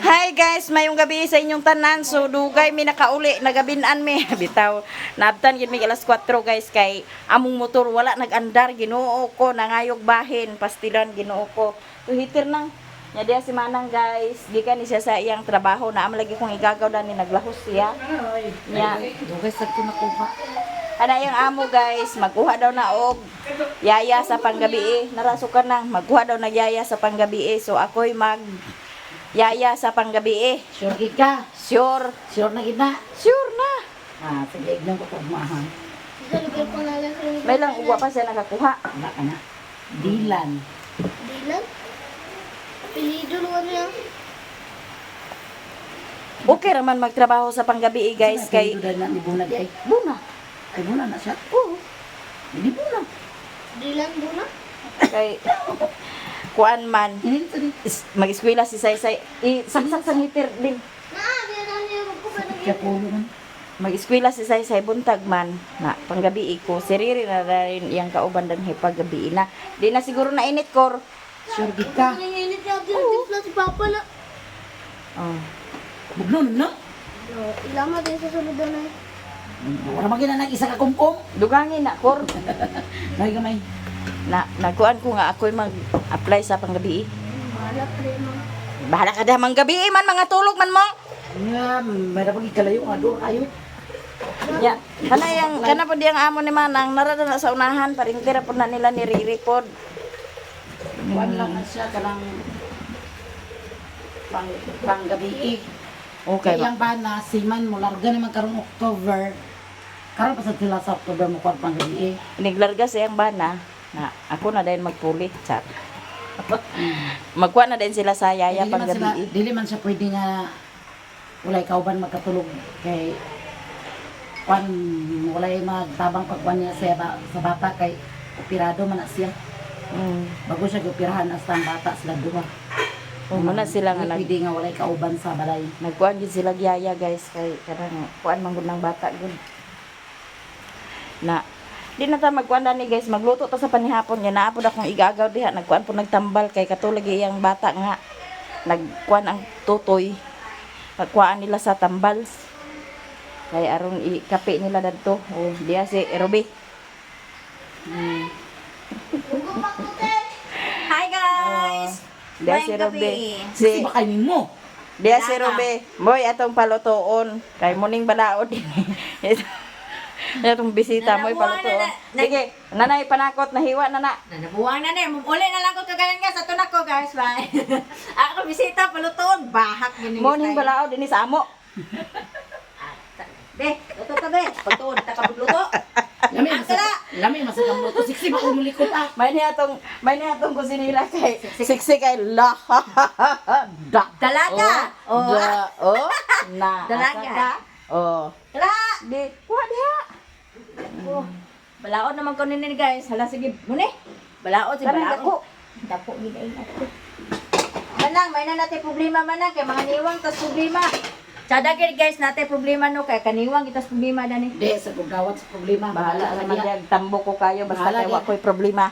Hi guys, mayong gabi sa inyong tanan. So dugay mi nakauli, nagabinan mi bitaw. Nabtan gid mi alas 4 guys kay among motor wala nag-andar, Ginoo ko nangayog bahin, pastilan Ginoo ko. So hitir nang nya diya si Manang guys, gikan ni siya sa iyang trabaho na am lagi kong igagaw dani naglahos siya. Nya Dugay sa ko nakuha. ana yung amo guys, magkuha daw na og yaya sa panggabi. Narasukan nang magkuha daw na yaya sa panggabi. So ako'y mag yaya sa panggabi. Sure gid ka. Sure. Sure na gid na. Sure na. Sige, ignan ko kung maahan. May lang uwa pa siya nakakuha. Wala ka na. Dilan. Dilan? Apelido naman niya. Okay raman magtrabaho sa panggabi guys kay Apelido na ni Buna di ay. Buna. Ay Buna na siya. Oo. Hindi Buna. Dilan Buna? Kay kuan man Hindi ito din. mag-eskwela si Saysay. Saksak sang hitir din. Diyan na niya magkuha Kaya pulo man. Mag-eskwela si Saysay buntag man na panggabi ko. Siriri na rin iyang kauban dan hipagabi na. Di na siguro na init kor. Sure gid ka. Nanginginit niya din tipla si Papa na. Oh. Bugnon no? Ilama din sa sunod na eh. Wala magina nag isa ka kumkum. Dugangin na kor. Lagi gamay. Na nagkuan ko nga ako'y mag-apply sa panggabi. Mahala prema. Bahala ka dah manggabi man mga tulog man mo. Nga, may napag ikalayo nga doon kayo. Ya, kana po diyang amo ni Manang narada na sa unahan paring tira po na nila ni Riripod. Kuan lang na siya kanang panggabi. Okay. Kaya yung bana, siman mo, larga naman karong October. Karon pa sa sila sa October mo kuan panggabi. Iniglarga sa iyang bana na ako na din magpuli. Chat. Magkuha na din sila sa yaya panggabi. Dili man siya pwede nga walay kauban magkatulog kay kuan walay magtabang pagkuan niya sa bata kay opirado man na siya. Bago siya operahan as ang bata sila duha. Muna sila nga Pwede nga walay kauban sa balay. nagkuhan gid sila yaya guys kay kanang kuan man gud ng bata gud. Na di na ta magkuan ni guys, magluto ta sa panihapon nya naapod akong igagaw diha nagkuan po nagtambal kay katulog iyang bata nga nagkuan ang tutoy. Nagkuan nila sa tambals. Kay aron ikape nila dadto. Oh, diya si Ruby. Hi guys! Diya si Ruby. Kasi baka mo. Diya si Ruby. Boy atong palutoon kay muning balaod din. Itong bisita mo palutoon. Sige, nanay panakot nahiwa na na. Nanabuwang na na. Uli na lang ko kagayan nga sa tunak ko guys. Bye. Ako bisita palutoon. Bahak yun yung Muning balaod din sa amo. Be, luto ta be. Pagtuon, takabugluto. Lami masakam mo to. Siksi ba umulikot ah. May niatong kusinila kay siksi kay la. Da. Dalaga. Oh. Da. Oh. Na. Dalaga. Asa ka? Oh. Tala! Di. Kuha diha. Oh, balaod naman ko nini guys. Hala sige, muni. Balaod si Karang balaod. Dako gid ay ako. Manang, may na natin problema manang kay mga niwang tas problema. Sada gid guys natin problema no kay kaniwang itas problema dani. Di sa gawat sa problema. Bahala Bahala naman diya. diyan tambo ko kayo basta Bahala kay diya. wa ko'y problema.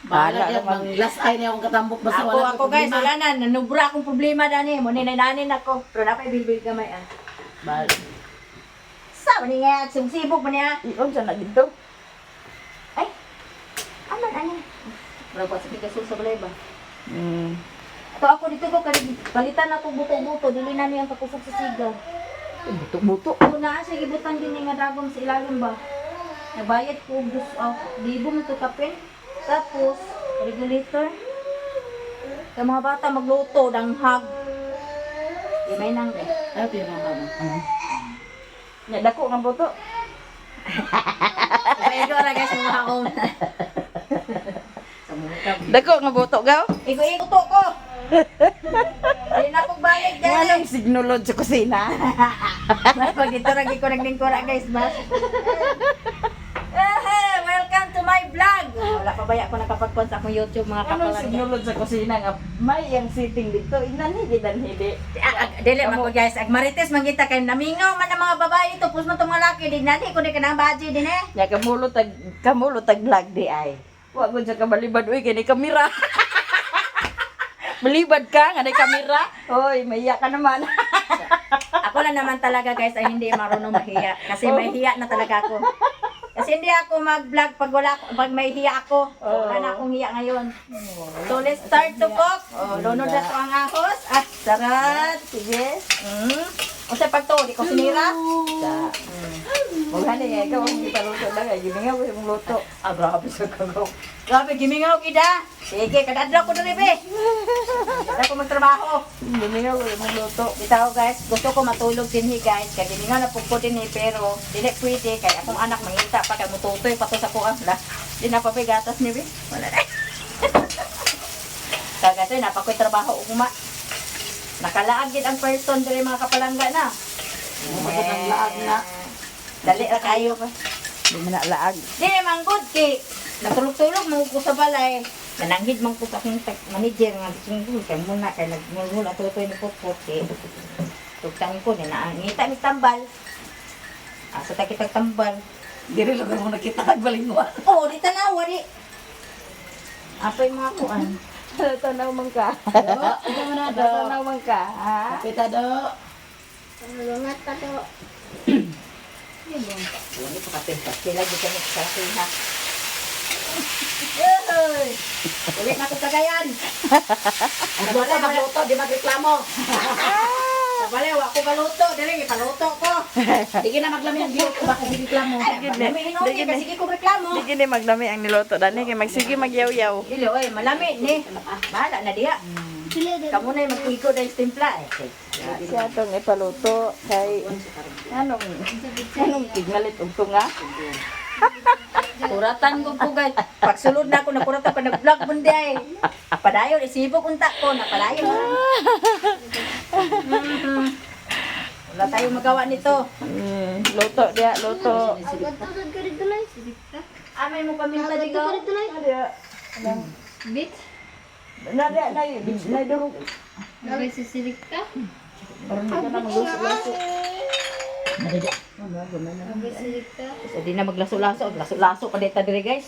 Bahala diya. naman. Mang last eye niya akong katambok basta Ako wala ako guys, wala na nanubra akong problema dani. Muni na nanin ako. Pero napay bilbil gamay ah. Bahala. Sa man nga sumsibog man niya. Iyon sa na dito. Ay. Aman ani. Bro, sa tigasul sa balay ba? Ato ako dito ko kay balitan na ko buto-buto dili na niya kakusog sa siga. Buto-buto. Kung naa siya gibutan din nga dragom sa ilalim ba. Nabayad ko og libo mo to kapin. Tapos regulator. Kaya mga bata magluto danghag. Di may nang de. Ano ito yung mama mo? Nya dako nga buto. Pwede ra guys mga akong. Sa mukha. Dako nga buto gaw. Igo-igo ko. Di na ko balik Walang dyan. signalod sa kusina. Pag dito lagi ko nagdingkura guys ba? Welcome to my vlog. Wala pa baya ko nakapagpon sa akong YouTube mga Anong kapalagyan. signalod sa kusina nga may yang sitting dito. Inanhidi dan hidi. Dili man ko guys, ag marites man kita kay namingaw man ang mga babae ito, pus man tong mga laki din nani ko di ka nang baji din eh. Nya kamulo tag vlog di ay. Wa gud sa kabalibad uy kini kamera. Malibad ka, nga na kamera. Hoy, maiya ka naman. Ako lang naman talaga guys ay hindi marunong mahiya. Kasi may hiya na talaga ako. Kasi hindi ako mag-vlog pag may hiya ako. So, wala na akong hiya ngayon. So let's start to cook. Lunod na to ang ahos. Sarap. Sige. O sa pagto, di ko sinira. Maghani nga, ikaw ang ipaluto na nga. Gimingaw ko yung luto. Grabe sa kagaw. Grabe, gimingaw kida. Sige, kadadlaw ko na rin, be. Kada ko magtrabaho. Gimingaw ko yung luto. Bitaw guys, gusto ko matulog din guys. Kaya gimingaw na po ko din pero dili pwede. Kaya akong anak mangita pa. Kaya mututoy pa to sa kuang. Di na pa gatas ni be. Wala na. Kaya kasi napakoy trabaho ugma. Nakalaag din ang person dili mga kapalangga na. Magandang laag na. Dali ra kayo pa. Di mo na laag. Di naman good kay natulog-tulog mo ko sa balay. Nananghid man ko sa akong manager nga singkul kay muna kay nagmulmula tutoy ni Pupot kay tugtang ko ni naangita mi tambal. Asa ta kitag tambal. Diri lang mo nakita kagbalingwa. Oh, di tanawa di. Apa yung mga kuan? Tanaw man ka. Ito mo na do. Tanaw man ka. Ha? Kita do. Lungat ka to. Wala pa kapintas. Sila di kami sa ha. Yoy! Ulit na ko kagayan. Ang wala magluto, di magreklamo. Sabali, wa ko galuto. Dili, ipaluto ko. Di na maglami ang giyo baka di reklamo. Malami hinuli, kasi di ko reklamo. Di gini maglami ang niluto dani kay magsige magyaw-yaw. Dili, oy, malami ni. Bahala na diha. Kamu na yung mag-iko dahil timpla eh. Siya tong ipaluto kay anong tignalit og tunga. Kuratan ko po guys. Pagsulod na ako, nakuratan ko, nag-vlog mo di ay. Padayon, isibok unta ko, napalayon. Wala tayong magawa nito. Luto dia, luto. Amay mo paminta di ko. Bit? Na durog. Lagay sa silikta? Parang di ka na magluto-luto. Lagay sa silikta? So, di na maglaso-laso. Laso-laso pa dito dire guys.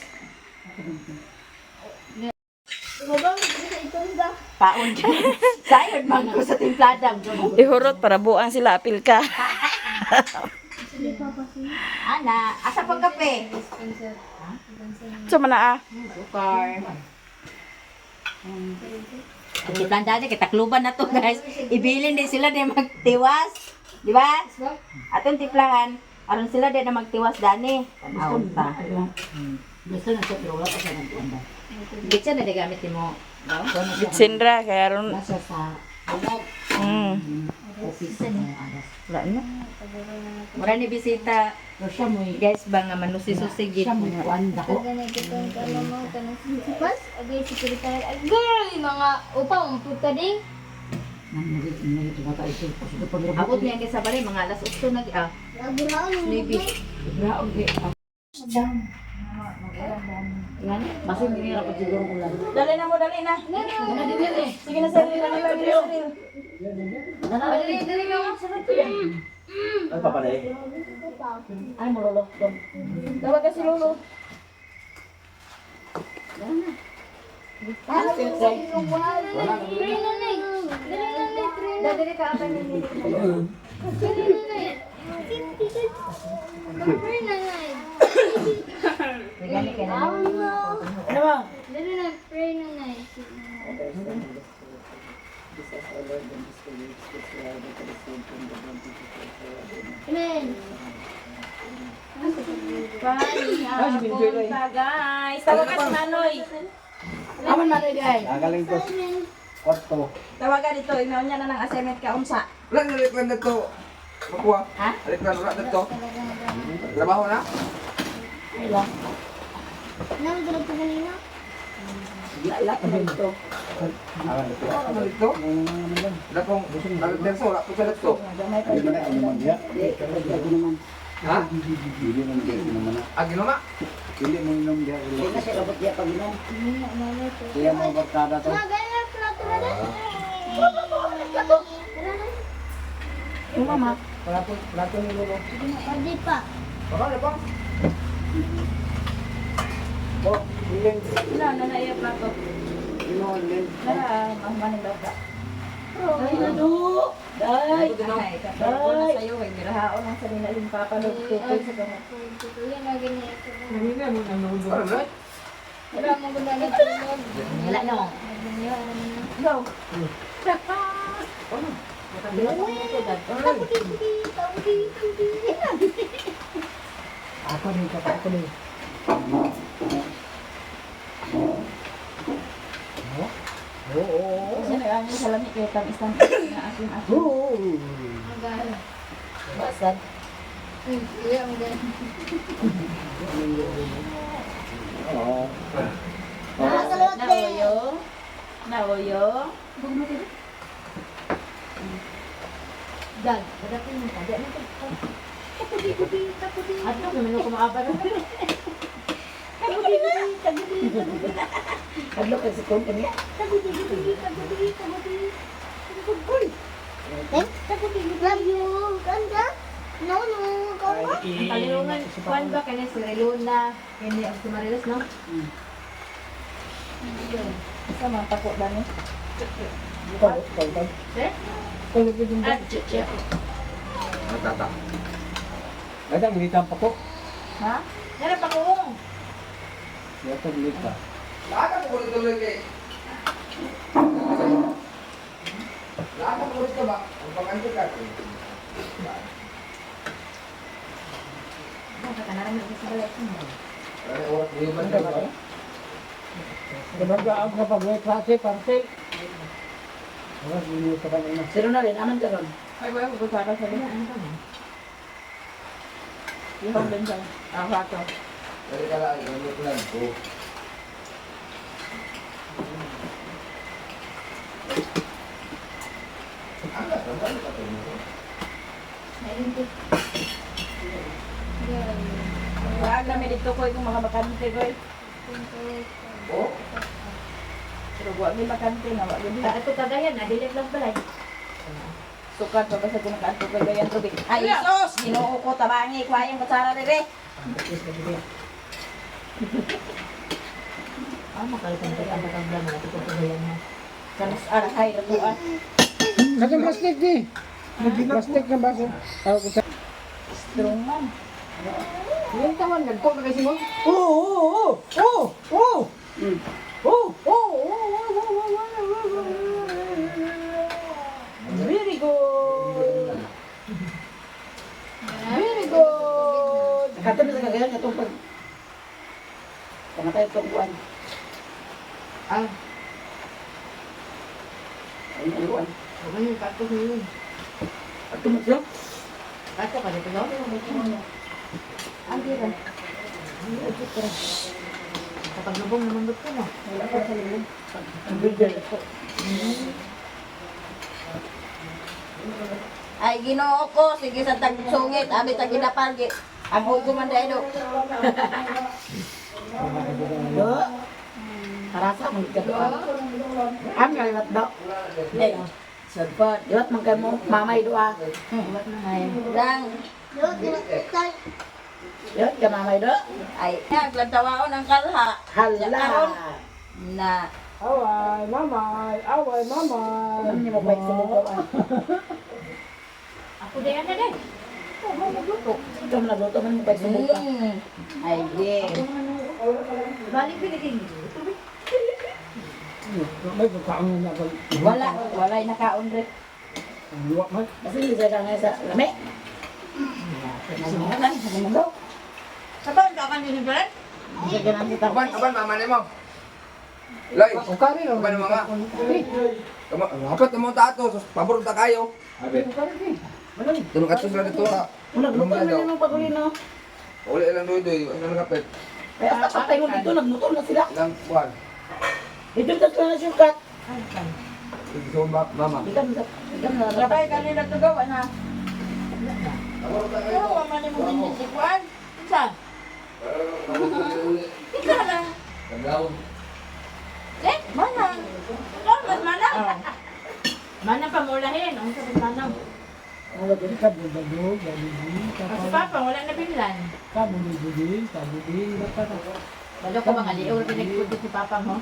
Paon dyan. Sayod man ko sa timplada. Ihurot para buang sila apil ka. Ana, asa pang kape? So mana ah. Sukar. Ang timplada dyan, kitakluban na to guys. Ibilin din sila din magtiwas. Di ba? Atong timplahan. Aron sila din na magtiwas dani. Tanaw ta. Gusto na siya pero wala pa siya nagkuanda. Bitsa na gamit mo. Bitsindra kaya ron. Nasa sa bunog. Office na aras. Wala na. Mura ni bisita. Pero siya mo Guys ba nga manusi-susigit. siya mo kuanda ko. Ganito itong kalamaw, kanang sisipas. Agay si Kirikay. Agay! Mga upang puta ding. Nang bata ito. Kasi pag Abot niya sa bali, mga alas 8 na Aguraon. maybe. graog di. Yan, basta hindi nila pa siguro ulan. Dali na mo, dali na. Sige na, sarili na nila. Dali nga ako. Sarap yan. Ano pa pala eh? Ay, mulolo. Tawag ka si Lolo. Pray nanay. Dali nanay, pray nanay. Dali ka, abay na nila. Dali nanay. Pray nanay. Gani ka na. Ano ba? Dali na, pray nanay. Amen. Guys, tawag ka si Manoy. Aman man ay day. Nagaling ko. Kwarto. Tawagan dito, email niya na ng assignment ka unsa. Wala na rin na ito. Makuha. Ha? Alik na rin na ito. Trabaho na? Nang ganun po kanina? Lala ka dito. Ano ito? Wala kong nagdenso. Wala ko sa ito. Ha? Ah, ginuma? Hindi na siya labot diya pag inom. Mga ganyan plato na din. Yung mama. Plato ni Lolo. Pwede pa. Baka na ba? Wala na naiya plato. Lara, mahumanin daw ka. Ay, nado. Day. Ay, kapag na sa'yo, ay birahaon ang sanina yung papalog tukoy sa gamot. Yan na ganyan. Ano na? Wala mo ganda na tulog. Wala na. Go! Ako rin, ako rin. Kasi nag-amin sa lamig kayo tang isang na aking Magana. Basan. Iya, magana. Oo. Naoyo. Naoyo. Dad, pagdating mo ka, di ano to? At ito, kami nung kumaaba na. Kadlo ka si Kong kanya. Ang palilungan, kuwan ba kanya si Reluna, kanya ang Marilas, no? Isa mga tako ba ni? Eh? Ah, chicha. Nagtata. Ay, ang militan pa ko. Ha? Nara pa kuong. Ito, milita. Lahat ang kulit tuloy kay. Lahat ang kulit ka ba? Ang pag-anto ka. Nakakanaran mo sa balay. Ay, oras mo yung banda ba? Kumbaga ang kapag may klase, parcel. Oras, hindi ka kanina. Sino na rin? Anong karon? Ay, wala ko para sa liha. Ano ka mo? Ihong din sa awato. Dali ka lang, yung plan ko. Ano ka ito mo? Wala kami dito ko yung mga bakante ko. Oh? Pero wala may bakante na wala din. Ito kagayan na dilit lang balay. Sukat pa ba sa kumakanto ko gayan tubig. Ay, sos! Ginoo ko tabangi ko ayang kutsara dire. Makalitan ka ang batang blang. Ito ko yan na. Kanas arahay raguan. Kasi plastic di. Plastic na baso. Tawag ko sa... Strong man. Yung tawan, nagpo ka kasi mo. Very good. Very good. Kato na sa kagayan itong pag... Kamatay itong buwan. Ah, Ayun ang buwan. ano yung kato ko yun? At tumuslo? Kato ka dito daw? Ang dira. Kapag lubong naman doon ko na. Wala pa sa lulong. Ang bigay. Ay Ginoo ko, sige sa tagsungit, abi ta ginapalgi. Ang hugo man dai do. Do. Karasa mong katuan. Ang kaliwat do. Eh, sudpot. Iwat man kay mo mamay doa. Lang, Iwat ka mamay do. ay naglantawaon ang kalha. Hala. Na Away, mamay! Away, mamay! Ano niyo mo pa ikulutuan? Ako din na din. Ito mo nagluto man mo pa ikulutuan. ay di. Balik piniting. May pagkaon na ako. Wala nakaon re. Ang luwak man. Kasi hindi sa kanya sa lami. Nagmulan sa mundo. Sabon ka kan din pala. Hindi ka ganang kita. Aban, mama ni mo. Lay, O kari lang. aban mga. Apat na mga tato, pabor ta kayo. Abi. Tulong ka sila dito ha. Kung nagluto na yung pagulino. Uli lang doy, ano kapit. Kaya basta patay mo dito, nagluto na sila. Ilang buwan. Dito na sila na sukat. Ito ba, mama? Ikan na. Trabay kanina to gawa na. Pabor ta kayo. Pero man mo din si Juan. Sa? Ikaw lang. Tagaw. Eh, mana? Lamat mana? Mana pa mulahin. Ang sabi manang. Wala din ka, bulbado, galibin, Kasi papa wala na binlan. kabulibuli, kabulin, bata ka. Balo ka mga liyaw pinagputi si papa mo.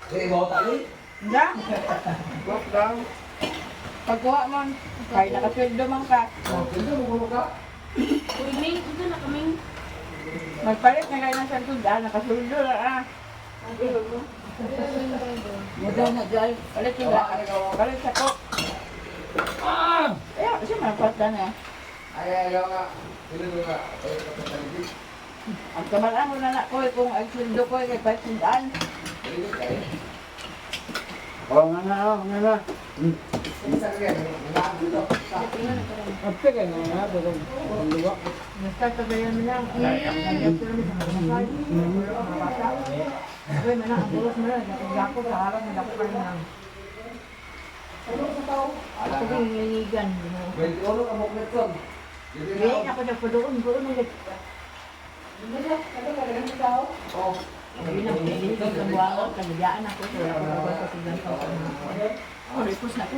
Sige, bawa tali. Hindi. Walk down. Pagkuha mo. Kaya nakasweldo man ka. Uy, Ming, ito na kaming. Magpalit na kayo ng santudan. Nakasweldo na ah. Mudaw na dyan. Palit yung palit sa ko. Ayaw, siya mapata na. Ay, ayaw nga. Sino nga? Ang kamalaan mo na na ko kung ang sweldo ko kay paitundaan. Oh, nga na, nga na. Kapte ka nga, pero ang luwa. Nagtatabayan mo lang. Uy, mana, ang bulos mo lang. Nakagako sa harap, nagako pa rin lang. Ako din nililigan. 21 ka mo kretson. Ngayon ako na po doon ulit. Oh. Sabi na, nililigan sa buwangon, kaniliyaan ako. So, wala ko sa ganito. Oh, repos na po.